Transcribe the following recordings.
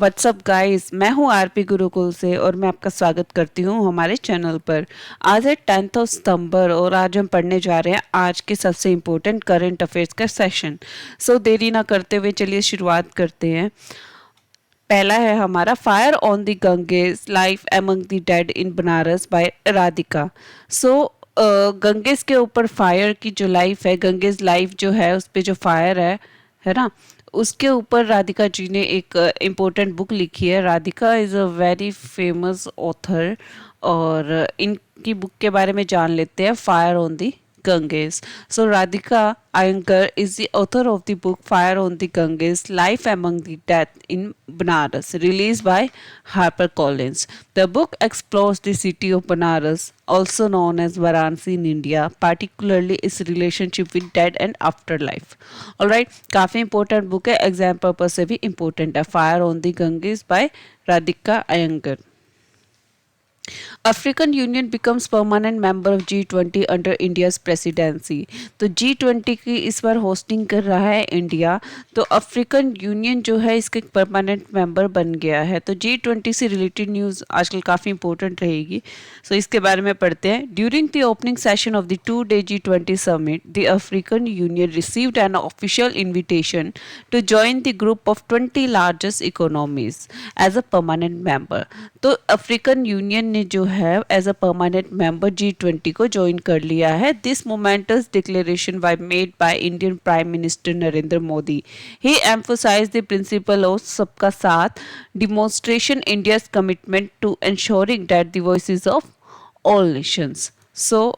WhatsApp guys, मैं हूं RP Gurukul से और मैं आपका स्वागत करती हूं हमारे चैनल पर। आज है 10th ऑफ सितंबर और आज हम पढ़ने जा रहे हैं आज के सबसे इम्पोर्टेंट करंट अफेयर्स का सेशन। देरी ना करते हुए चलिए शुरुआत करते हैं। पहला है हमारा fire on the Ganges life among the dead in Banaras by Radhika. Ganges के ऊपर फायर की जो लाइफ है, गंगेज लाइफ जो है उस पे जो फायर है ना, उसके ऊपर राधिका जी ने एक इम्पोर्टेंट बुक लिखी है। Radhika is a very famous author और इनकी बुक के बारे में जान लेते हैं, fire on the Ganges. So Radhika Iyengar is the author of the book Fire on the Ganges: Life Among the Dead in Banaras, released by HarperCollins. The book explores the city of Banaras, also known as Varanasi in India, particularly its relationship with dead and afterlife. Alright, काफ़ी important book है, exam purpose से भी important है. Fire on the Ganges by Radhika Iyengar. African union becomes permanent member of G20 under India's presidency. तो G20 की इस बार hosting कर रहा है इंडिया, तो अफ्रीकन यूनियन जो है इसके परमानेंट मेंबर बन गया है। तो G20 से रिलेटेड न्यूज़ आजकल काफ़ी इंपॉर्टेंट रहेगी, इसके बारे में पढ़ते हैं। During the opening session of the 2-day G20 summit, the African Union received an official invitation to join the group of 20 largest economies as a permanent member. तो अफ्रीकन यूनियन ने जो है as a permanent member G20 को join कर लिया है। This momentous declaration was made by Indian prime minister Narendra Modi. He emphasized the principle of सबका साथ, demonstration India's commitment to ensuring that the voices of all nations.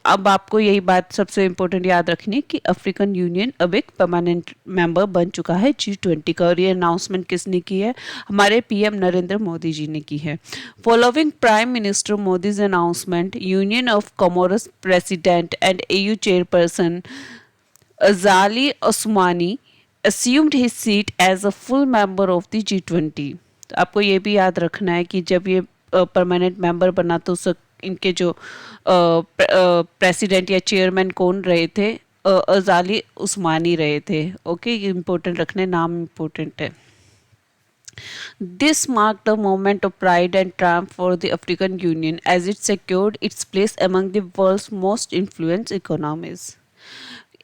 अब आपको यही बात सबसे इम्पोर्टेंट याद रखनी है कि अफ्रीकन यूनियन अब एक परमानेंट मेंबर बन चुका है G20 का। और ये अनाउंसमेंट किसने की है? हमारे पीएम नरेंद्र मोदी जी ने की है। Following prime minister Modi's announcement, union of Comoros president and AU chairperson Azali Assoumani assumed his seat as a full member of the G20. तो आपको ये भी याद रखना है कि जब ये परमानेंट मेंबर बना तो इनके जो प्रेसिडेंट या चेयरमैन कौन रहे थे? अजाली उस्मानी रहे थे। ओके, ये इम्पोर्टेंट रखने, नाम इम्पोर्टेंट है। This marked a moment of pride and triumph for the African Union as it secured its place among the world's most influential economies.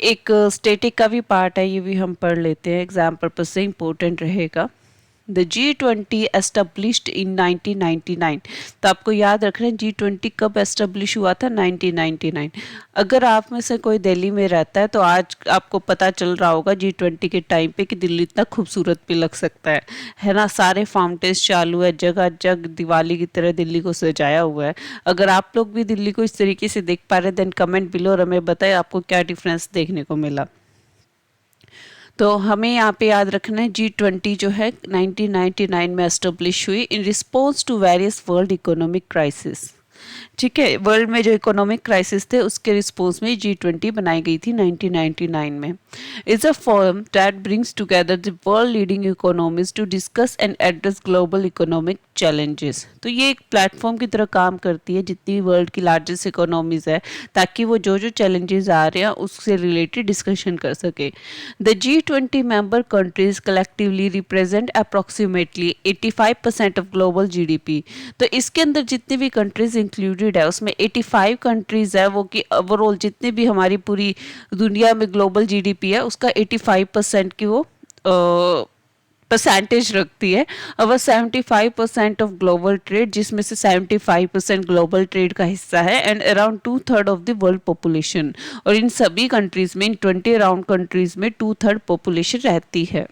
एक स्टेटिक का भी पार्ट है, ये भी हम पढ़ लेते हैं, एग्जाम पर्पज से इम्पोर्टेंट रहेगा। The G20 established in 1999। तो आपको याद रखना है G20 कब एस्टेब्लिश हुआ था? 1999। अगर आप में से कोई दिल्ली में रहता है तो आज आपको पता चल रहा होगा G20 के टाइम पे कि दिल्ली इतना खूबसूरत भी लग सकता है ना। सारे फाउंटेन्स चालू है, जगह जग दिवाली की तरह दिल्ली को सजाया हुआ है। अगर आप लोग भी दिल्ली को इस तरीके से देख पा रहे देन कमेंट बिलो और हमें बताएं आपको क्या डिफरेंस देखने को मिला। तो हमें यहाँ पे याद रखना है G20 जो है 1999 में एस्टेब्लिश हुई in response to various world economic crisis. ठीक है, वर्ल्ड में जो इकोनॉमिक क्राइसिस थे उसके रिस्पॉन्स में G20 बनाई गई थी 1999 में। Is a forum that brings together the world leading economies to discuss and address global economic challenges. तो ये एक प्लेटफॉर्म की तरह काम करती है जितनी वर्ल्ड की लार्जेस्ट इकोनॉमीज है, ताकि वो जो जो चैलेंजेस आ रहे हैं उससे रिलेटेड डिस्कशन कर सके। The G20 member countries collectively represent approximately 85% of global GDP। तो इसके अंदर जितनी भी कंट्रीज इंक्लूडेड है उसमें 85 कंट्रीज है वो कि ओवरऑल जितनी भी हमारी पूरी दुनिया में ग्लोबल जीडीपी है उसका 85% की वो परसेंटेज रखती है। अब 75% ऑफ ग्लोबल ट्रेड, जिसमें से 75% ग्लोबल ट्रेड का हिस्सा है and around 2/3 of the world population. और इन सभी कंट्रीज में, इन 20 अराउंड कंट्रीज में 2/3 पॉपुलेशन रहती है।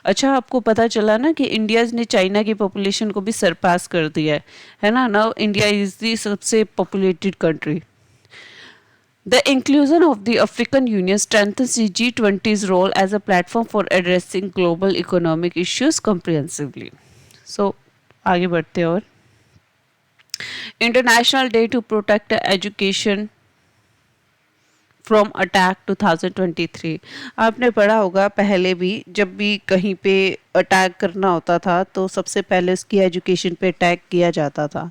अच्छा, आपको पता चला ना कि इंडिया ने चाइना की पॉपुलेशन को भी सरपास कर दिया है ना। नाउ इंडिया इज दी सबसे populated country. The inclusion of the African Union strengthens the G20's role as a platform for addressing global economic issues comprehensively. आगे बढ़ते हैं। और international day to protect education from attack 2023। आपने पढ़ा होगा पहले भी, जब भी कहीं पे अटैक करना होता था तो सबसे पहले उसकी एजुकेशन पे अटैक किया जाता था।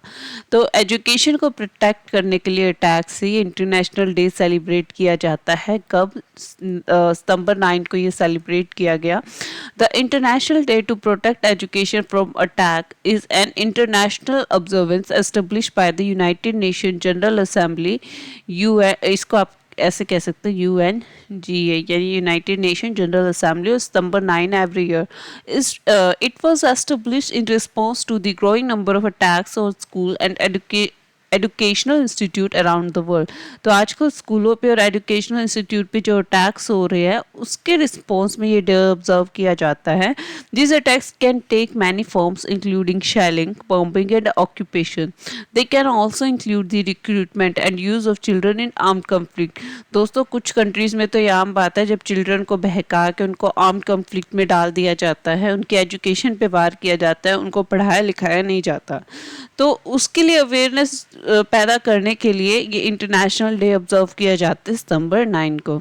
तो एजुकेशन को प्रोटेक्ट करने के लिए अटैक से ये इंटरनेशनल डे सेलिब्रेट किया जाता है। कब? सितंबर 9 को ये सेलिब्रेट किया गया। The international day to protect education from attack is an international observance establish by the United Nation General Assembly, UN. इसको आप ऐसे कह सकते हैं UNGA, यानी United Nation General Assembly, September 9 every year. इस it was established in response to the growing number of attacks on school and educational institute around the world. तो आजकल स्कूलों पे और एजुकेशनल इंस्टीट्यूट पे जो अटैक्स हो रहे हैं उसके रिस्पॉन्स में ये डे ऑब्जर्व किया जाता है। This attacks can take many forms including shelling, bombing and occupation. They can also include the recruitment and use of children in armed conflict. दोस्तों कुछ कंट्रीज में तो ये आम बात है, जब चिल्ड्रन को बहका के उनको आर्म्ड कॉन्फ्लिक्ट में डाल दिया जाता है, उनकी एजुकेशन पे वार किया जाता है, उनको पढ़ाया लिखाया नहीं जाता। तो उसके लिए अवेयरनेस पैदा करने के लिए ये इंटरनेशनल डे ऑब्जर्व किया जाता है सितंबर 9 को।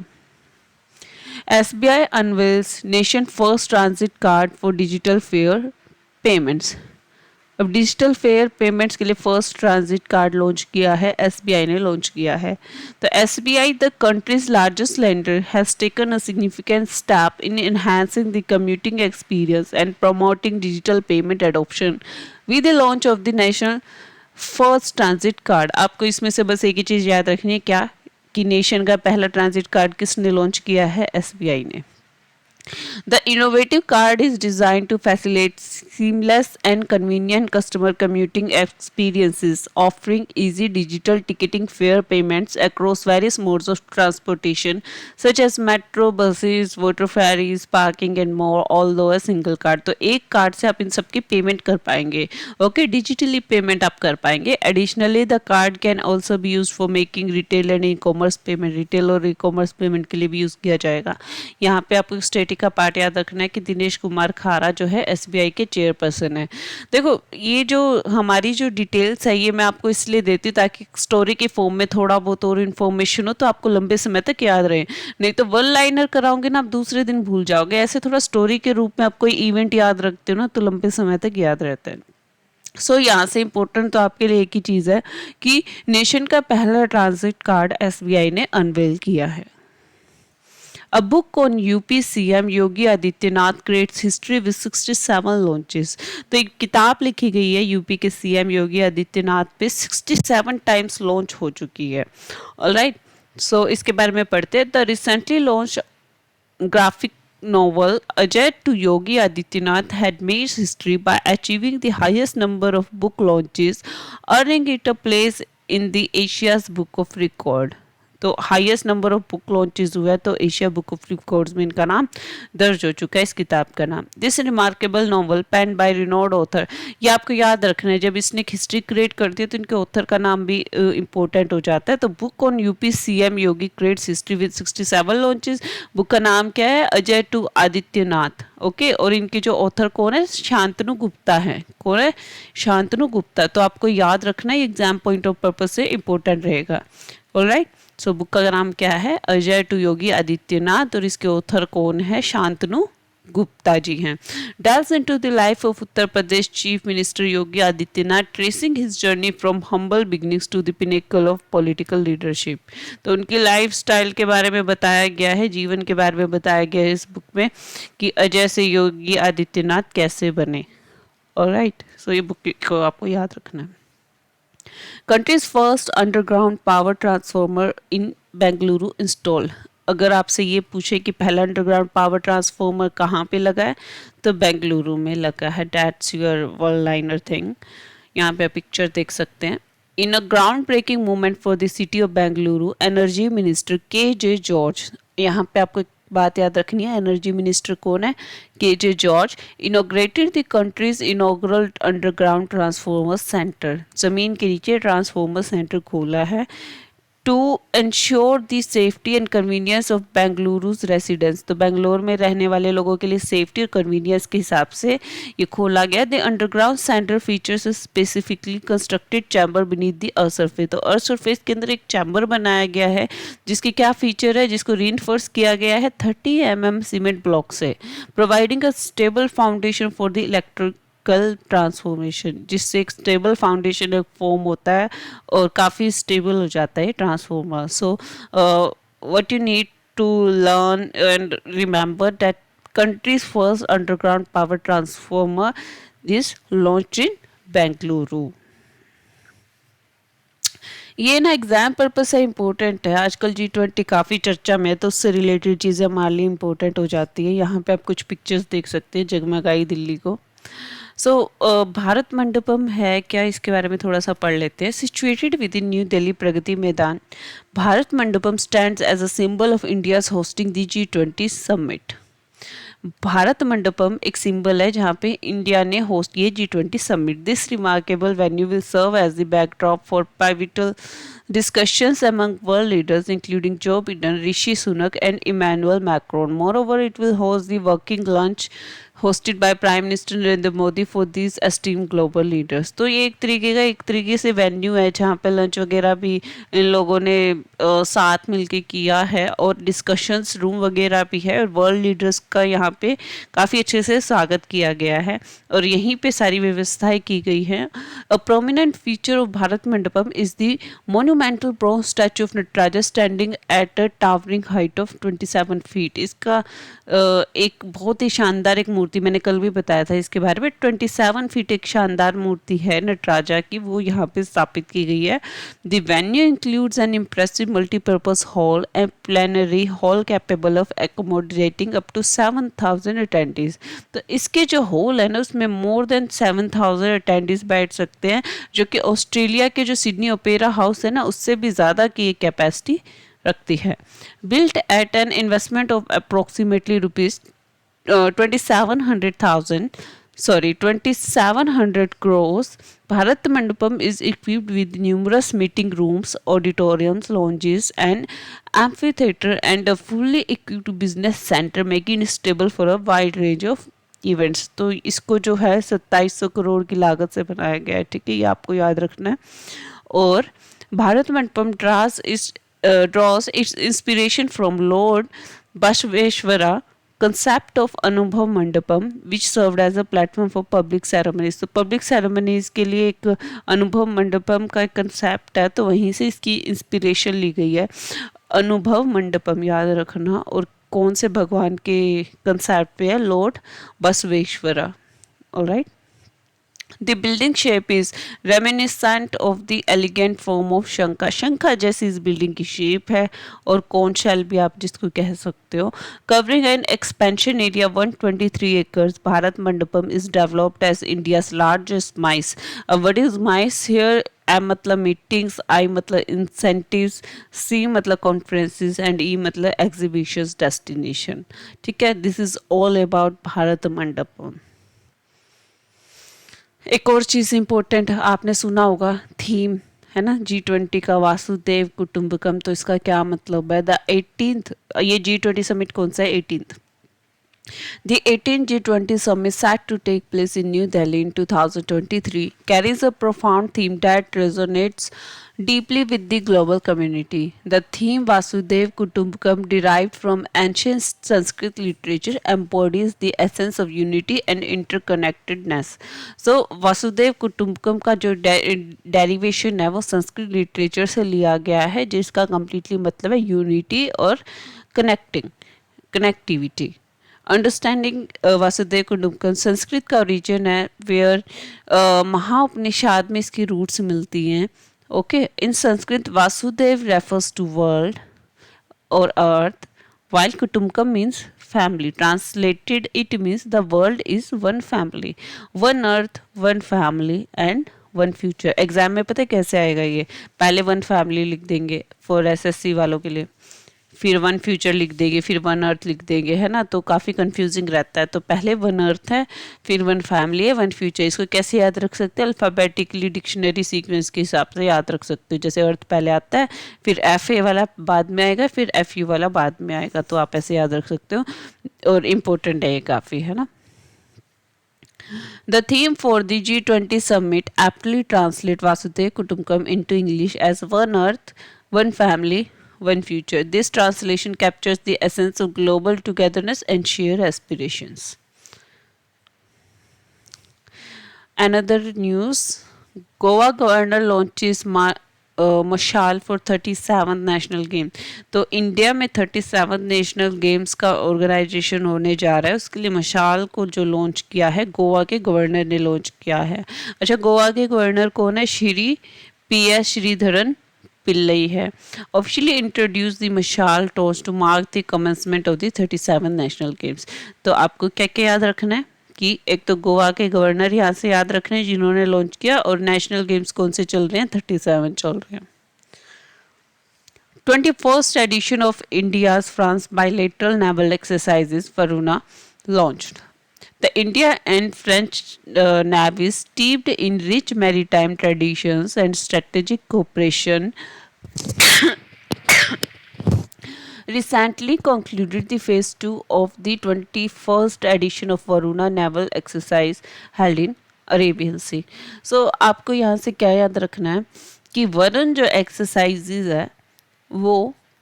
SBI unveils nation first transit card for digital fair payments. अब डिजिटल फेयर पेमेंट्स के लिए फर्स्ट ट्रांजिट कार्ड लॉन्च किया है, SBI ने लॉन्च किया है। तो SBI, the country's largest lender, has taken a significant step in enhancing the commuting experience and promoting digital payment adoption with the launch of the national first transit card. आपको इसमें से बस एक ही चीज़ याद रखनी है, क्या कि नेशन का पहला ट्रांजिट कार्ड किसने लॉन्च किया है? SBI ने। The innovative card is designed to facilitate seamless and convenient customer commuting experiences, offering easy digital ticketing fare payments across various modes of transportation such as metro, buses, water ferries, parking and more, although a single card। तो एक card से आप इन सब की payment कर पाएंगे। Okay, digitally payment आप कर पाएंगे। Additionally the card can also be use for making retail and e commerce payment. Retail और ई कॉमर्स पेमेंट के लिए भी यूज़ किया जाएगा। यहाँ पे आपको स्टेट का पार्ट याद रखना है कि दिनेश कुमार खारा जो है SBI के चेयरपर्सन है। देखो ये जो हमारी जो डिटेल्स है ये मैं आपको इसलिए देती हूँ ताकि स्टोरी के फॉर्म में थोड़ा बहुत और इन्फॉर्मेशन हो तो आपको लंबे समय तक याद रहे। नहीं तो वन लाइनर कराओगे ना आप दूसरे दिन भूल जाओगे। ऐसे थोड़ा स्टोरी के रूप में आप कोई इवेंट याद रखते हो ना तो लंबे समय तक याद रहता है। सो यहाँ से इम्पोर्टेंट तो आपके लिए एक ही चीज़ है कि नेशन का पहला ट्रांजिट कार्ड SBI ने अनवेल किया है। A book on UP CM Yogi Adityanath creates history with 67 launches. तो एक किताब लिखी गई है यूपी के CM योगी आदित्यनाथ पे 67 टाइम्स लॉन्च हो चुकी है। ऑलराइट, सो इसके बारे में पढ़ते हैं। The recently launch graphic novel Ajay to Yogi Adityanath had made history by achieving the highest number of book launches, earning it a place in the Asia's Book of Record। तो highest number of book launches हुआ है तो Asia book of records में इनका नाम दर्ज हो चुका है, इस किताब का नाम। This remarkable novel pen by renowned author. ये आपको याद रखना है, जब इसने हिस्ट्री क्रिएट करती है तो इनके ऑथर का नाम भी इंपॉर्टेंट हो जाता है। तो book on UP CM Yogi creates history with 67 launches. Book का नाम क्या है? अजय टू आदित्यनाथ। ओके, और इनके जो ऑथर कौन है? शांतनु गुप्ता है। कौन है? शांतनु गुप्ता। तो आपको याद रखना है, एग्जाम पॉइंट ऑफ पर्पज से इंपॉर्टेंट रहेगा। ऑलराइट, सो बुक का नाम क्या है? अजय टू योगी आदित्यनाथ, और इसके ऑथर कौन है? शांतनु गुप्ता जी हैं। Delves into the life of Uttar Pradesh chief minister Yogi Adityanath, tracing his journey from humble beginnings to the pinnacle of political leadership. तो उनकी लाइफ स्टाइल के बारे में बताया गया है, जीवन के बारे में बताया गया है इस बुक में कि अजय से योगी आदित्यनाथ कैसे बने। ऑलराइट, सो ये बुक को आपको याद रखना है। Country's first underground power transformer in Bengaluru install. अगर आपसे ये पूछे कि पहला अंडरग्राउंड पावर ट्रांसफॉर्मर कहाँ पे लगा है तो बेंगलुरु में लगा है। That's your one liner thing. यहाँ पे आप पिक्चर देख सकते हैं। In a ground breaking movement for the city of Bengaluru, energy minister KJ George. यहाँ पे आपको बात याद रखनी है, एनर्जी मिनिस्टर कौन है? KJ George inaugurated the country's inaugural underground transformer centre. जमीन के नीचे ट्रांसफॉर्मर सेंटर खोला है to ensure the safety and convenience of Bengaluru's residents. तो बेंगलोर में रहने वाले लोगों के लिए सेफ्टी और कन्वीनियंस के हिसाब से ये खोला गया। The underground centre features specifically constructed chamber beneath the earth surface. तो अर्थ सरफेस के अंदर एक चैम्बर बनाया गया है जिसकी क्या फीचर है, जिसको रीइंफोर्स किया गया है 30 mm सीमेंट ब्लॉक से, providing a stable foundation for the electric कल ट्रांसफॉर्मेशन, जिससे एक स्टेबल फाउंडेशन एक फॉर्म होता है और काफ़ी स्टेबल हो जाता है transformer. So what you need to learn and remember that country's first underground power transformer is launched in Bengaluru. ये ना एग्जाम पर्पज से इम्पोर्टेंट है। आजकल G20 काफ़ी चर्चा में है तो उससे रिलेटेड चीज़ें हमारे लिए इम्पोर्टेंट हो जाती है। यहाँ पे आप कुछ पिक्चर्स देख सकते हैं जगमगाई दिल्ली को। भारत मंडपम है क्या, इसके बारे में थोड़ा सा पढ़ लेते हैं। Situated within New Delhi Pragati Maidan, Bharat Mandapam stands as a symbol of India's hosting the G20 summit. Bharat Mandapam एक सिंबल है जहाँ पे इंडिया ने होस्ट किए G20 summit. This remarkable venue will serve as the backdrop for pivotal discussions among world leaders including Joe Biden, Rishi Sunak and Emmanuel Macron. Moreover, it will host the working lunch hosted by Prime Minister Narendra Modi for these esteemed global leaders. तो ये एक तरीके से venue है जहाँ पे lunch वगैरह भी इन लोगों ने साथ मिलके किया है और डिस्कशंस रूम वगैरह भी है और वर्ल्ड लीडर्स का यहाँ पे काफ़ी अच्छे से स्वागत किया गया है और यहीं पे सारी व्यवस्थाएं की गई हैं। A prominent feature of Bharat Mandapam is the monumental bronze statue of Nataraja standing at a towering height of 27 feet. इसका एक बहुत ही शानदार एक मूर्ति, मैंने कल भी बताया था इसके बारे में, 27 फीट एक शानदार मूर्ति है नटराजा की, वो यहाँ पे स्थापित की गई है। The venue includes an impressive multipurpose hall and plenary hall capable of accommodating up to 7,000 attendees. तो इसके जो हॉल है ना उसमें मोर देन 7,000 अटेंडीज बैठ सकते हैं, जो कि ऑस्ट्रेलिया के जो सिडनी ओपेरा हाउस है ना उससे भी ज़्यादा की कैपेसिटी रखती है। Built at an investment of approximately rupees 2700 crores, Bharat Mandapam is equipped with numerous meeting rooms, auditoriums, lounges, and amphitheater, and a fully equipped business center, making it stable for a wide range of events. तो इसको जो है 2700 करोड़ की लागत से बनाया गया है, ठीक है, ये आपको याद रखना है। और Bharat Mandapam draws its inspiration from Lord Bashveshwara concept of Anubhav Mandapam, which served as a platform for public ceremonies। तो पब्लिक सेरेमनीज के लिए एक अनुभव मंडपम का एक कंसेप्ट है, तो वहीं से इसकी इंस्पिरेशन ली गई है। अनुभव मंडपम याद रखना, और कौन से भगवान के कंसेप्ट पे है, Lord Basaveshwara. Alright. The building shape is reminiscent of the elegant form of शंखा। शंखा जैसी इस बिल्डिंग की शेप है, और कौन शेल भी आप जिसको कह सकते हो। Covering an expansion area 123 acres, Bharat Mandapam is developed as India's largest MICE। What is MICE here? M मतलब मीटिंग्स, I मतलब इंसेंटिव्स, C मतलब कॉन्फ्रेंसेस एंड E मतलब एग्जीबिशंस डेस्टिनेशन। ठीक है, this is all about Bharat Mandapam. एक और चीज़ important आपने सुना होगा, थीम है ना G20 का, वासुदेव कुटुंबकम। तो इसका क्या मतलब है? द 18th, ये G20 समिट कौन सा है? 18th। The 18th G20 summit set to take place in New Delhi in 2023 carries a profound theme that resonates deeply with the global community. The theme Vasudev Kutumbakam, derived from ancient Sanskrit literature, embodies the essence of unity and interconnectedness. So Vasudev Kutumbakam का जो derivation है वो Sanskrit literature से लिया गया है, जिसका completely मतलब है यूनिटी और कनेक्टिविटी। अंडरस्टैंडिंग वासुदेव कुटुंबकम संस्कृत का ओरिजिन है, वेयर महाउपनिषद में इसकी रूट्स मिलती हैं। ओके, इन संस्कृत वासुदेव रेफर्स टू वर्ल्ड और अर्थ, while कुटुंबकम means family. Translated it means the world is one family, one earth, one family and one future. Exam में पता है कैसे आएगा ये? पहले वन फैमिली लिख देंगे फॉर एसएससी वालों के लिए, फिर वन फ्यूचर लिख देंगे, फिर वन अर्थ लिख देंगे, है ना, तो काफ़ी कंफ्यूजिंग रहता है। तो पहले वन अर्थ है, फिर वन फैमिली है, वन फ्यूचर। इसको कैसे याद रख सकते हैं? अल्फ़ाबेटिकली डिक्शनरी सीक्वेंस के हिसाब से याद रख सकते हो। जैसे अर्थ पहले आता है, फिर एफ ए वाला बाद में आएगा, फिर एफ यू वाला बाद में आएगा, तो आप ऐसे याद रख सकते हो और इम्पोर्टेंट है ये काफ़ी, है ना। The theme for the G20 summit aptly translates Vasudev Kutumbakam into English as One Earth, One Family, One Future. This translation captures the essence of global togetherness and shared aspirations. Another news, Goa governor launches मशाल for 37 national game. तो India में 37 national games का organisation होने जा रहा है, उसके लिए मशाल को जो लॉन्च किया है गोवा के गवर्नर ने लॉन्च किया है। अच्छा, गोवा के गवर्नर कौन है? श्री पी एस श्रीधरन पिल्लई है। Officially introduce the Mashaal torch to mark the commencement of the 37 national games. तो आपको क्या क्या याद रखना है कि एक तो गोवा के गवर्नर यहाँ से याद रखने हैं जिन्होंने लॉन्च किया, और नेशनल गेम्स कौन से चल रहे हैं? 37 चल रहे हैं। 21st edition of India's France bilateral naval exercises Varuna launched. The India and French navies, steeped in rich maritime traditions and strategic cooperation, recently concluded the phase 2 of the 21st edition of Varuna naval exercise held in Arabian Sea. So आपको यहाँ से क्या याद रखना है कि वरुण जो exercises है वो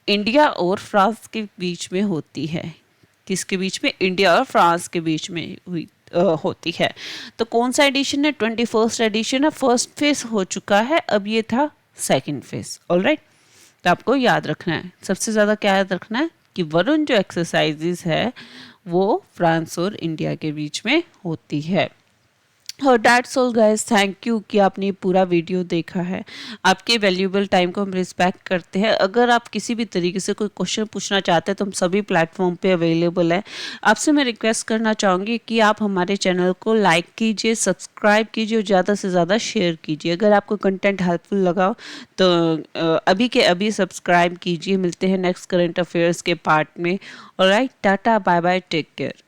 इंडिया और फ्रांस के बीच में होती है। किसके बीच में? इंडिया और फ्रांस के बीच में होती है। तो कौन सा एडिशन है? 21st एडिशन है। फर्स्ट फेज हो चुका है, अब ये था सेकंड फेज। ऑलराइट, तो आपको याद रखना है, सबसे ज़्यादा क्या याद रखना है कि वरुण जो एक्सरसाइजेज है वो फ्रांस और इंडिया के बीच में होती है। और that's all guys, thank you कि आपने ये पूरा वीडियो देखा है। आपके वैल्यूएबल टाइम को हम रिस्पेक्ट करते हैं। अगर आप किसी भी तरीके से कोई क्वेश्चन पूछना चाहते हैं तो हम सभी प्लेटफॉर्म पे अवेलेबल है। आपसे मैं रिक्वेस्ट करना चाहूँगी कि आप हमारे चैनल को लाइक कीजिए, सब्सक्राइब कीजिए और ज़्यादा से ज़्यादा शेयर कीजिए। अगर आपको कंटेंट हेल्पफुल लगा हो तो अभी के अभी सब्सक्राइब कीजिए। मिलते हैं नेक्स्ट करंट अफेयर्स के पार्ट में। Alright, tata, bye bye, take care.